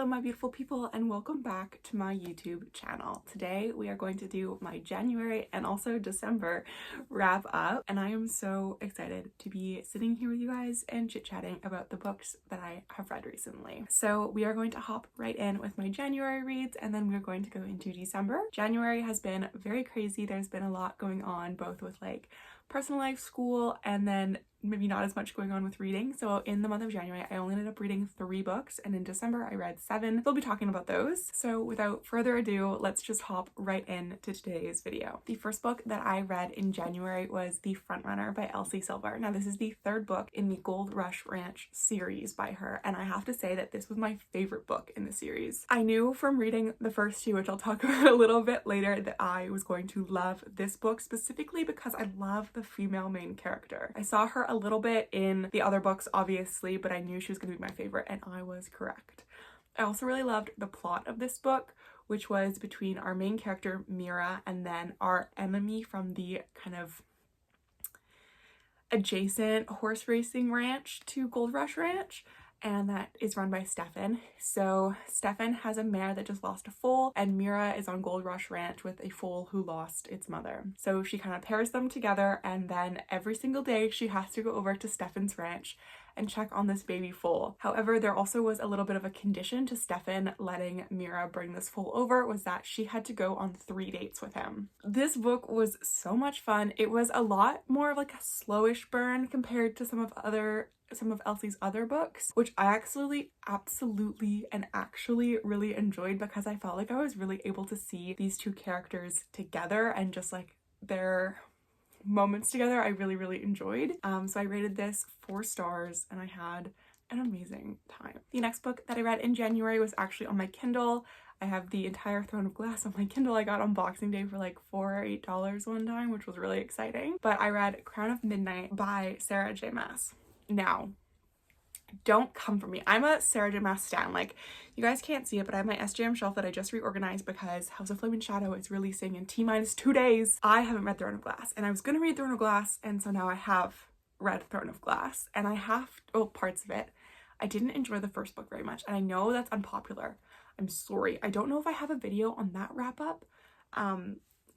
Hello my beautiful people and welcome back to my YouTube channel. Today we are going to do my January and also December wrap up, and I am so excited to be sitting here with you guys and chit-chatting about the books that I have read recently. So we are going to hop right in with my January reads and then we're going to go into December. January has been very crazy. There's been a lot going on both with like personal life, school, and then maybe not as much going on with reading. So in the month of January, I only ended up reading 3 books, and in December, I read 7. We'll be talking about those. So without further ado, let's just hop right into today's video. The first book that I read in January was The Frontrunner by Elsie Silver. Now, this is the 3rd book in the Gold Rush Ranch series by her, and I have to say that this was my favorite book in the series. I knew from reading the first 2, which I'll talk about a little bit later, that I was going to love this book specifically because I love the female main character. I saw her a little bit in the other books, obviously, but I knew she was going to be my favorite, and I was correct. I also really loved the plot of this book, which was between our main character, Mira, and then our enemy from the kind of adjacent horse racing ranch to Gold Rush Ranch, and that is run by Stefan. So Stefan has a mare that just lost a foal, and Mira is on Gold Rush Ranch with a foal who lost its mother. So she kind of pairs them together, and then every single day she has to go over to Stefan's ranch and check on this baby foal. However, there also was a little bit of a condition to Stefan letting Mira bring this foal over, was that she had to go on 3 dates with him. This book was so much fun. It was a lot more of like a slowish burn compared to some of Elsie's other books, which I absolutely and actually really enjoyed because I felt like I was really able to see these 2 characters together and just like their moments together I really enjoyed. So I rated this 4 stars and I had an amazing time. The next book that I read in January was actually on my Kindle. I have the entire Throne of Glass on my Kindle. I got on Boxing Day for like $4 or $8 one time, which was really exciting. But I read Crown of Midnight by Sarah J Maas. Now, don't come for me. I'm a Sarah J Maas stan. Like, you guys can't see it, but I have my SJM shelf that I just reorganized because House of Flame and Shadow is releasing in T-minus 2 days. I haven't read Throne of Glass, and I was gonna read Throne of Glass, and so now I have read Throne of Glass, and I have, parts of it. I didn't enjoy the first book very much, and I know that's unpopular. I'm sorry. I don't know if I have a video on that wrap up,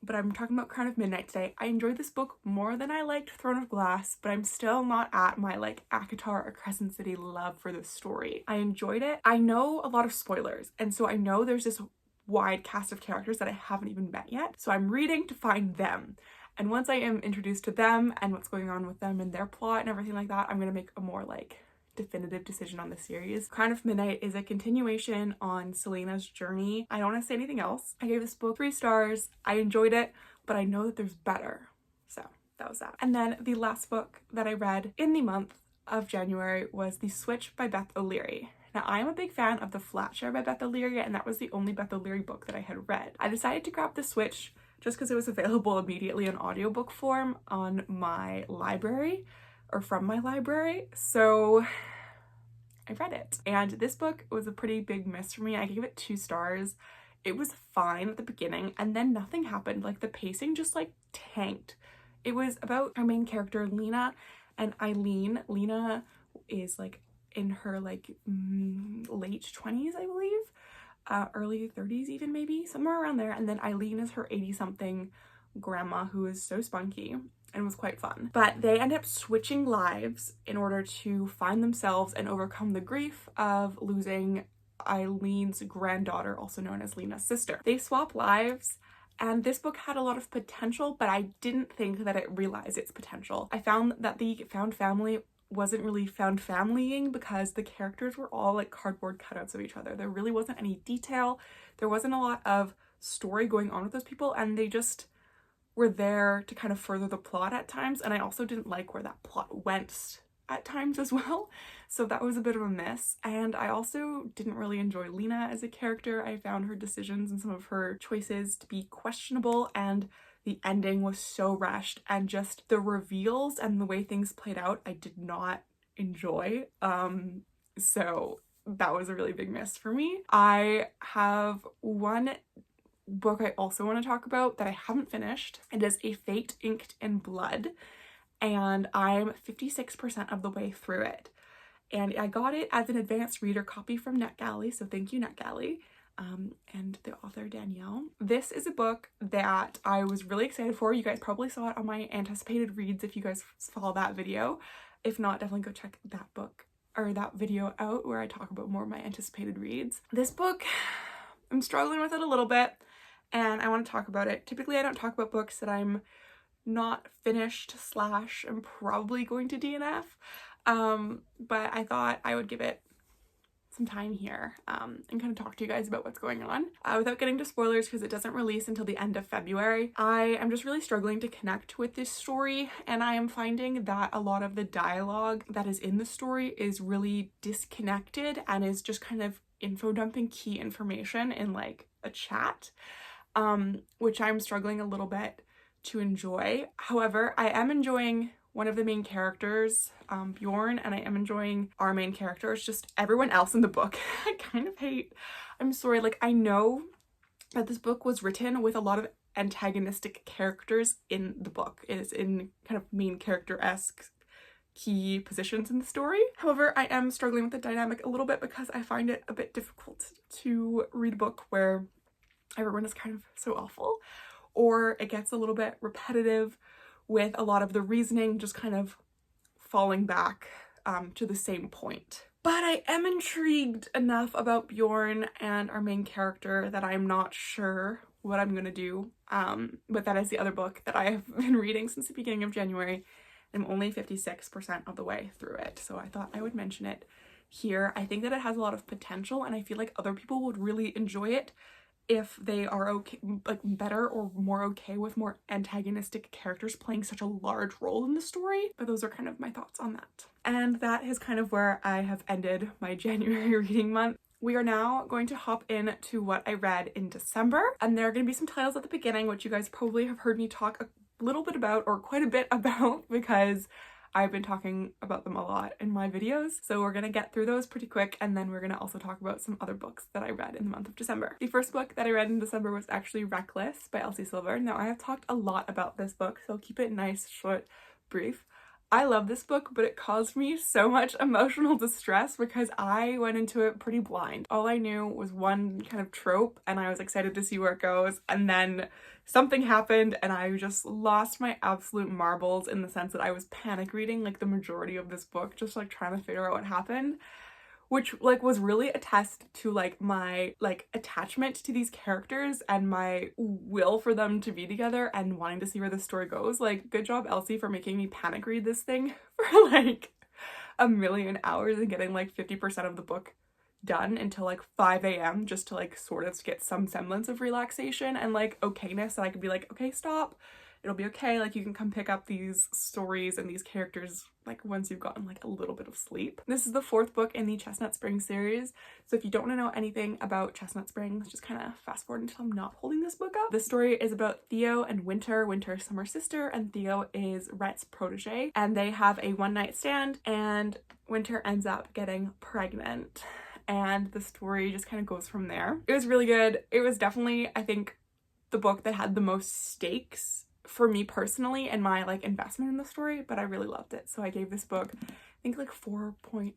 but I'm talking about Crown of Midnight today. I enjoyed this book more than I liked Throne of Glass, but I'm still not at my like ACOTAR or Crescent City love for this story. I enjoyed it. I know a lot of spoilers, and so I know there's this wide cast of characters that I haven't even met yet, so I'm reading to find them. And once I am introduced to them and what's going on with them and their plot and everything like that, I'm gonna make a more like definitive decision on the series. Crown of Midnight is a continuation on Celaena's journey. I don't want to say anything else. I gave this book 3 stars. I enjoyed it, but I know that there's better. So that was that. And then the last book that I read in the month of January was The Switch by Beth O'Leary. Now, I am a big fan of The Flatshare by Beth O'Leary, and that was the only Beth O'Leary book that I had read. I decided to grab The Switch just because it was available immediately in audiobook form on my library, or from my library, so I read it. And this book was a pretty big miss for me. I gave it 2 stars. It was fine at the beginning, and then nothing happened. Like, the pacing just like tanked. It was about our main character, Lena, and Eileen. Lena is like in her like late 20s, I believe, early 30s even, maybe somewhere around there. And then Eileen is her 80-something grandma who is so spunky and was quite fun. But they end up switching lives in order to find themselves and overcome the grief of losing Eileen's granddaughter, also known as Lena's sister. They swap lives, and this book had a lot of potential, but I didn't think that it realized its potential. I found that the found family wasn't really found familying because the characters were all like cardboard cutouts of each other. There really wasn't any detail. There wasn't a lot of story going on with those people, and they just were there to kind of further the plot at times, and I also didn't like where that plot went at times as well, so that was a bit of a miss. And I also didn't really enjoy Lena as a character. I found her decisions and some of her choices to be questionable, and the ending was so rushed, and just the reveals and the way things played out I did not enjoy. So that was a really big miss for me. I have one book I also want to talk about that I haven't finished. It is A Fate Inked in Blood, and I'm 56% of the way through it. and I got it as an advanced reader copy from NetGalley, so thank you NetGalley. And the author Danielle. This is a book that I was really excited for. You guys probably saw it on my anticipated reads if you guys saw that video. If not, definitely go check that book or that video out where I talk about more of my anticipated reads. This book, I'm struggling with it a little bit and I want to talk about it. Typically I don't talk about books that I'm not finished / I'm probably going to DNF, but I thought I would give it some time here and kind of talk to you guys about what's going on without getting to spoilers because it doesn't release until the end of February. I am just really struggling to connect with this story, and I am finding that a lot of the dialogue that is in the story is really disconnected and is just kind of info dumping key information in like a chat, which I'm struggling a little bit to enjoy. However, I am enjoying one of the main characters, Bjorn, and I am enjoying our main character. It's just everyone else in the book I kind of hate. I'm sorry, like I know that this book was written with a lot of antagonistic characters in the book. It is in kind of main character-esque key positions in the story. However, I am struggling with the dynamic a little bit because I find it a bit difficult to read a book where everyone is kind of so awful, or it gets a little bit repetitive with a lot of the reasoning just kind of falling back to the same point. But I am intrigued enough about Bjorn and our main character that I'm not sure what I'm gonna do. But that is the other book that I have been reading since the beginning of January. I'm only 56% of the way through it, so I thought I would mention it here. I think that it has a lot of potential and I feel like other people would really enjoy it if they are okay, like better or more okay with more antagonistic characters playing such a large role in the story. But those are kind of my thoughts on that. And that is kind of where I have ended my January reading month. We are now going to hop into what I read in December, and there are going to be some titles at the beginning which you guys probably have heard me talk a little bit about, or quite a bit about, because I've been talking about them a lot in my videos. So we're gonna get through those pretty quick, and then we're gonna also talk about some other books that I read in the month of December. The first book that I read in December was actually Reckless by Elsie Silver. Now I have talked a lot about this book, so I'll keep it nice, short, brief. I love this book, but it caused me so much emotional distress because I went into it pretty blind. All I knew was one kind of trope and I was excited to see where it goes, and then something happened and I just lost my absolute marbles in the sense that I was panic reading like the majority of this book, just like trying to figure out what happened, which like was really a test to like my like attachment to these characters and my will for them to be together and wanting to see where the story goes. Like, good job Elsie for making me panic read this thing for like a million hours and getting like 50% of the book done until like 5 a.m. just to like sort of get some semblance of relaxation and like okayness, and I could be like, okay, stop, it'll be okay, like you can come pick up these stories and these characters like once you've gotten like a little bit of sleep. This is the fourth book in the Chestnut Springs series, so if you don't want to know anything about Chestnut Springs, just kind of fast forward until I'm not holding this book up. This story is about Theo and Winter. Winter's Summer's sister and Theo is Rhett's protege, and they have a one-night stand and Winter ends up getting pregnant, and the story just kind of goes from there. It was really good. It was definitely, I think, the book that had the most stakes for me personally and my like investment in the story, but I really loved it. So I gave this book, I think like 4.5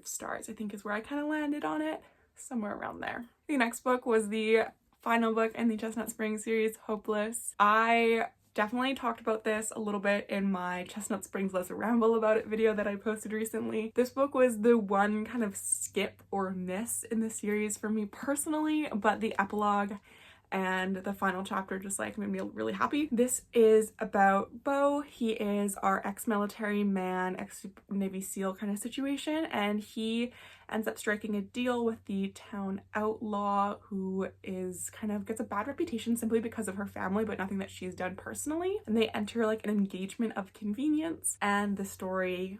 stars, I think is where I kind of landed on it, somewhere around there. The next book was the final book in the Chestnut Springs series, Hopeless. I definitely talked about this a little bit in my Chestnut Springs Let's Ramble About It video that I posted recently. This book was the one kind of skip or miss in the series for me personally, but the epilogue and the final chapter just like made me really happy. This is about Beau. He is our ex-military man, ex-Navy SEAL kind of situation, and he ends up striking a deal with the town outlaw who is kind of gets a bad reputation simply because of her family, but nothing that she's done personally. And they enter like an engagement of convenience, and the story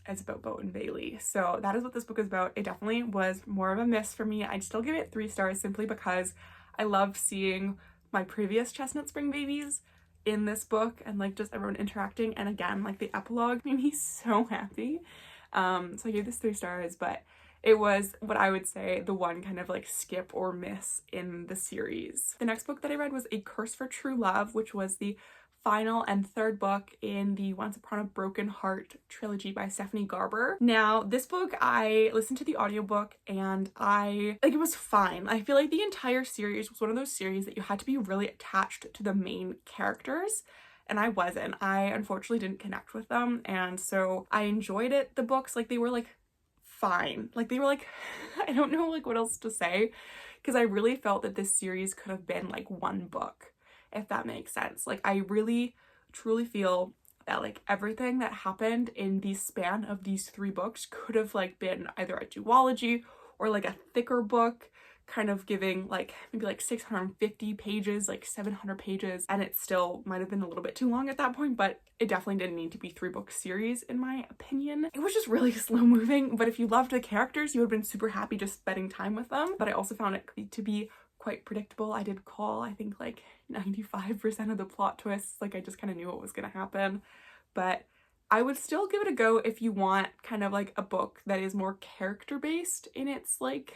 is about Beau and Bailey. So that is what this book is about. It definitely was more of a miss for me. I'd still give it 3 stars simply because I love seeing my previous Chestnut Spring babies in this book and like just everyone interacting, and again like the epilogue made me so happy. So I gave this 3 stars, but it was what I would say the one kind of like skip or miss in the series. The next book that I read was A Curse for True Love, which was the final and third book in the Once Upon a Broken Heart trilogy by Stephanie Garber. Now, this book, I listened to the audiobook and it was fine. I feel like the entire series was one of those series that you had to be really attached to the main characters, and I wasn't. I unfortunately didn't connect with them, and so I enjoyed it. The books, like, they were like fine. Like, they were like, I don't know like what else to say, because I really felt that this series could have been like one book, if that makes sense. Like, I really truly feel that like everything that happened in the span of these 3 books could have like been either a duology or like a thicker book, kind of giving like maybe like 650 pages, like 700 pages, and it still might have been a little bit too long at that point, but it definitely didn't need to be 3-book series in my opinion. It was just really slow moving, but if you loved the characters, you would have been super happy just spending time with them. But I also found it to be quite predictable. I did call, I think, like 95% of the plot twists. Like, I just kind of knew what was going to happen, but I would still give it a go if you want kind of like a book that is more character based in its like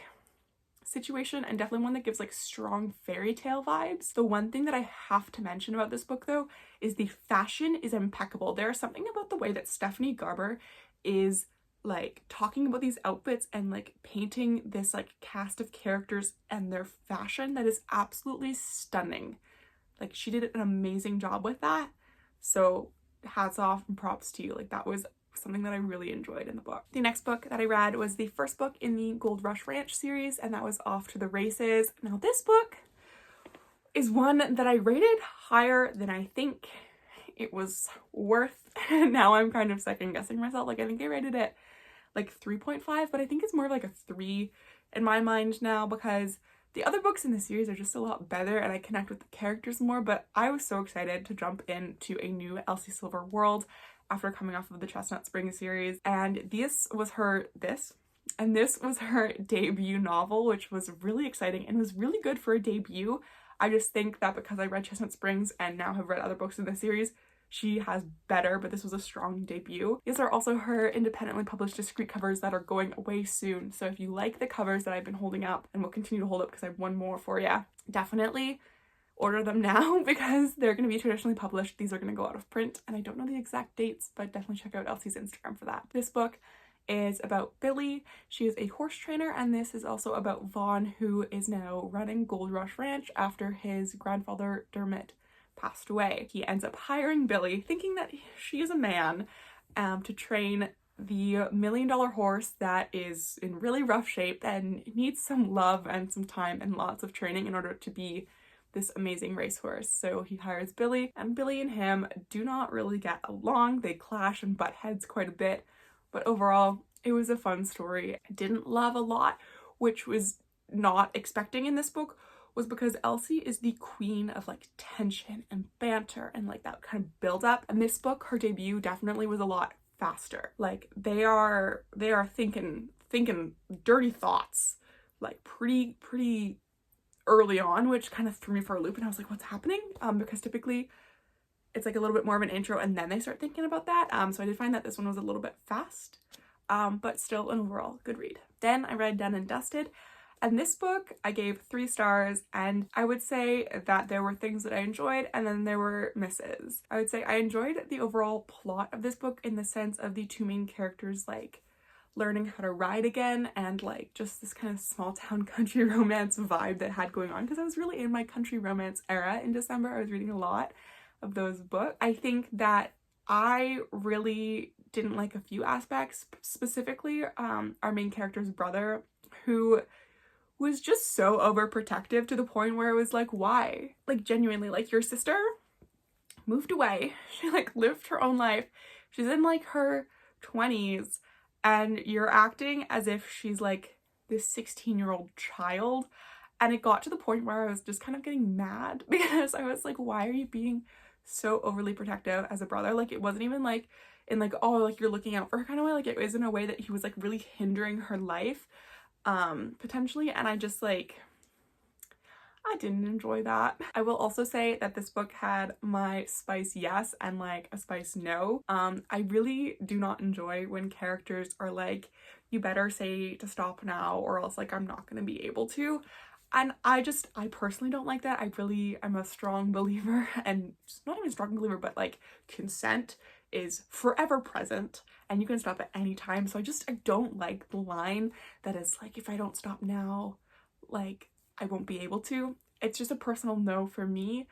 situation, and definitely one that gives like strong fairy tale vibes. The one thing that I have to mention about this book though is the fashion is impeccable. There is something about the way that Stephanie Garber is like talking about these outfits and like painting this like cast of characters and their fashion that is absolutely stunning. Like, she did an amazing job with that. So hats off and props to you. Like, that was something that I really enjoyed in the book. The next book that I read was the first book in the Gold Rush Ranch series, and that was Off to the Races. Now, this book is one that I rated higher than I think it was worth. Now I'm kind of second guessing myself. Like, I think I rated it like 3.5, but I think it's more of like a 3 in my mind now, because the other books in the series are just a lot better and I connect with the characters more. But I was so excited to jump into a new Elsie Silver world after coming off of the Chestnut Springs series, and this was her debut novel, which was really exciting and was really good for a debut. I just think that because I read Chestnut Springs and now have read other books in the series, she has better, but this was a strong debut. These are also her independently published discreet covers that are going away soon, so if you like the covers that I've been holding up and will continue to hold up because I have one more for you, definitely order them now because they're going to be traditionally published. These are going to go out of print, and I don't know the exact dates, but definitely check out Elsie's Instagram for that. This book is about Billy. She is a horse trainer, and this is also about Vaughn, who is now running Gold Rush Ranch after his grandfather Dermot passed away. He ends up hiring Billy, thinking that she is a man, to train the $1 million horse that is in really rough shape and needs some love and some time and lots of training in order to be this amazing racehorse. So he hires Billy, and Billy and him do not really get along. They clash and butt heads quite a bit, but overall it was a fun story. I didn't love a lot, which was not expecting in this book, was because Elsie is the queen of like tension and banter and like that kind of build up, and this book, her debut, definitely was a lot faster. Like, they are thinking dirty thoughts like pretty early on, which kind of threw me for a loop, and I was like, what's happening? Because typically it's like a little bit more of an intro and then they start thinking about that. So I did find that this one was a little bit fast, but still an overall good read. Then I read Done and Dusted, and this book I gave 3 stars, and I would say that there were things that I enjoyed and then there were misses. I would say I enjoyed the overall plot of this book in the sense of the 2 main characters like learning how to ride again, and like just this kind of small town country romance vibe that had going on, because I was really in my country romance era in December. I was reading a lot of those books. I think that I really didn't like a few aspects, specifically our main character's brother, who was just so overprotective to the point where it was like, why? Like, genuinely, like, your sister moved away. She like lived her own life. She's in like her 20s, and you're acting as if she's like this 16-year-old child. And it got to the point where I was just kind of getting mad because I was like, why are you being so overly protective as a brother? Like, it wasn't even like in like, oh, like you're looking out for her kind of way. Like, it was in a way that he was like really hindering her life potentially, and I just like, I didn't enjoy that. I will also say that this book had my spice yes and like a spice no. I really do not enjoy when characters are like, you better say to stop now or else like I'm not gonna be able to. And I personally don't like that. I'm a strong believer, and not even a strong believer, but like consent is forever present and you can stop at any time. So I don't like the line that is like, if I don't stop now, like I won't be able to. It's just a personal no for me.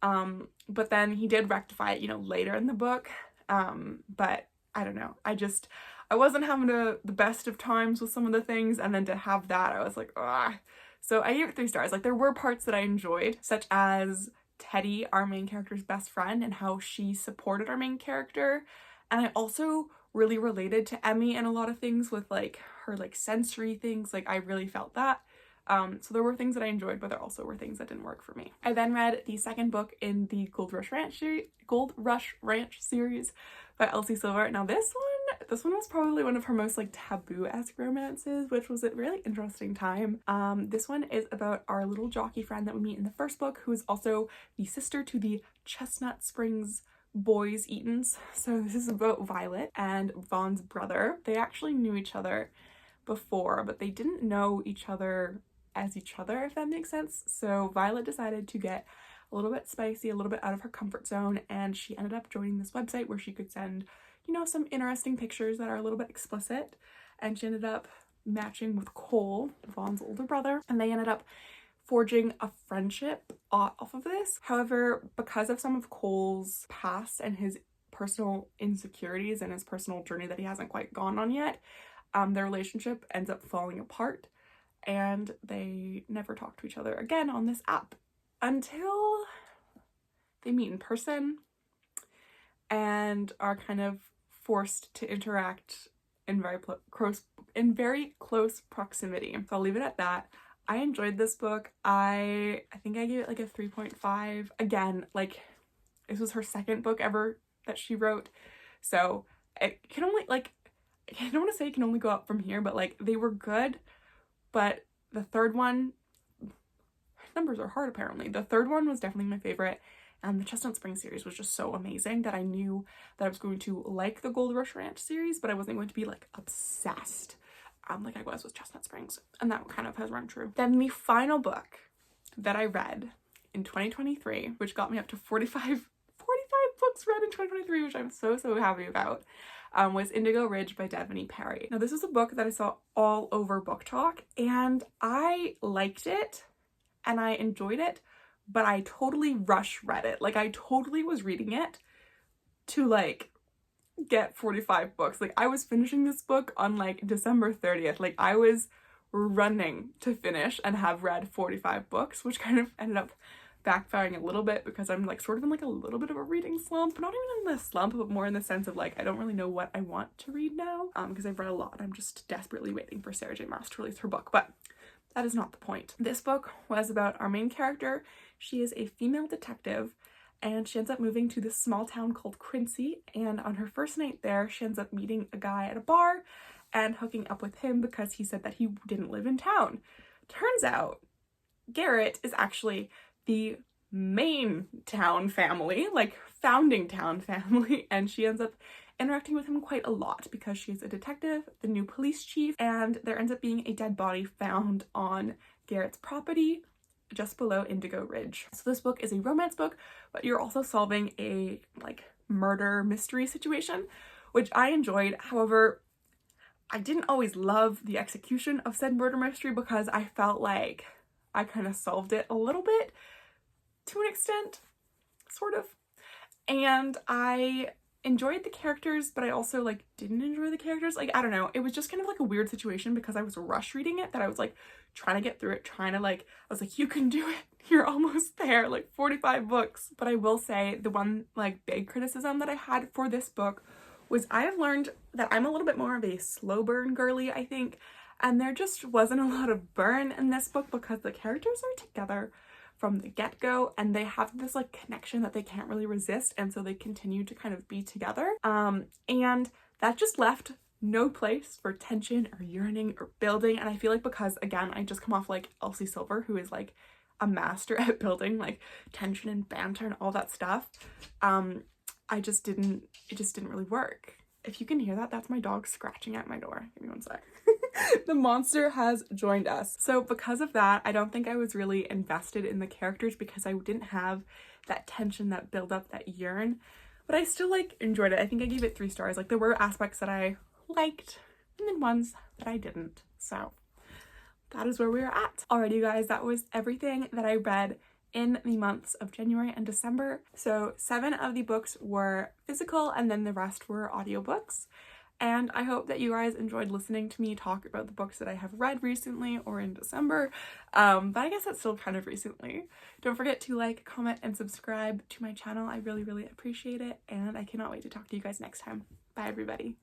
But then he did rectify it, you know, later in the book. But I don't know. I wasn't having the best of times with some of the things, and then to have that, I was like, ah. So I gave it 3 stars. Like, there were parts that I enjoyed, such as Teddy, our main character's best friend, and how she supported our main character. And I also really related to Emmy in a lot of things with like her like sensory things. Like, I really felt that. So there were things that I enjoyed, but there also were things that didn't work for me. I then read the second book in the Gold Rush Ranch series by Elsie Silver. Now this one was probably one of her most like taboo-esque romances, which was a really interesting time. This one is about our little jockey friend that we meet in the first book, who is also the sister to the Chestnut Springs boys Eatons. So this is about Violet and Vaughn's brother. They actually knew each other before, but they didn't know each other as each other, if that makes sense. So Violet decided to get a little bit spicy, a little bit out of her comfort zone, and she ended up joining this website where she could send, you know, some interesting pictures that are a little bit explicit. And she ended up matching with Cole, Vaughn's older brother, and they ended up forging a friendship off of this. However, because of some of Cole's past and his personal insecurities and his personal journey that he hasn't quite gone on yet, their relationship ends up falling apart, and they never talk to each other again on this app until they meet in person and are kind of forced to interact in very close proximity. So I'll leave it at that. I enjoyed this book. I think I gave it like a 3.5. Again, like, this was her second book ever that she wrote, so it can only, like, I don't want to say it can only go up from here, but like, they were good. But the third one, numbers are hard apparently. The third one was definitely my favorite, and the Chestnut Springs series was just so amazing that I knew that I was going to like the Gold Rush Ranch series, but I wasn't going to be like obsessed like I was with Chestnut Springs, and that kind of has run true. Then the final book that I read in 2023, which got me up to 45 books read in 2023, which I'm so happy about, was Indigo Ridge by Devoney Perry. Now, this is a book that I saw all over Book Talk, and I liked it and I enjoyed it, but I totally rush read it. Like, I totally was reading it to like get 45 books. Like, I was finishing this book on like December 30th. Like, I was running to finish and have read 45 books, which kind of ended up backfiring a little bit because I'm like sort of in like a little bit of a reading slump. Not even in the slump, but more in the sense of like, I don't really know what I want to read now, because I've read a lot. I'm just desperately waiting for Sarah J Maas to release her book, but that is not the point. This book was about our main character. She is a female detective, and she ends up moving to this small town called Quincy, and on her first night there, she ends up meeting a guy at a bar and hooking up with him because he said that he didn't live in town. Turns out Garrett is actually the main town family, like founding town family, and she ends up interacting with him quite a lot because she's a detective, the new police chief, and there ends up being a dead body found on Garrett's property just below Indigo Ridge. So this book is a romance book, but you're also solving a like murder mystery situation, which I enjoyed. However, I didn't always love the execution of said murder mystery because I felt like I kind of solved it a little bit to an extent, sort of. And I enjoyed the characters, but I also like didn't enjoy the characters. Like, I don't know, it was just kind of like a weird situation because I was rush reading it, that I was like trying to get through it, I was like, you can do it, you're almost there, like 45 books. But I will say the one like big criticism that I had for this book was I have learned that I'm a little bit more of a slow burn girly, I think, and there just wasn't a lot of burn in this book because the characters are together from the get-go and they have this like connection that they can't really resist, and so they continue to kind of be together, and that just left no place for tension or yearning or building. And I feel like because, again, I just come off like Elsie Silver, who is like a master at building like tension and banter and all that stuff, it just didn't really work. If you can hear that, that's my dog scratching at my door. Give me one sec. The monster has joined us. So because of that, I don't think I was really invested in the characters because I didn't have that tension, that build up, that yearn. But I still like enjoyed it. I think I gave it 3 stars. Like there were aspects that I liked and then ones that I didn't. So that is where we are at. Alrighty, you guys, that was everything that I read in the months of January and December. So 7 of the books were physical and then the rest were audiobooks. And I hope that you guys enjoyed listening to me talk about the books that I have read recently or in December. But I guess that's still kind of recently. Don't forget to like, comment, and subscribe to my channel. I really, really appreciate it. And I cannot wait to talk to you guys next time. Bye, everybody.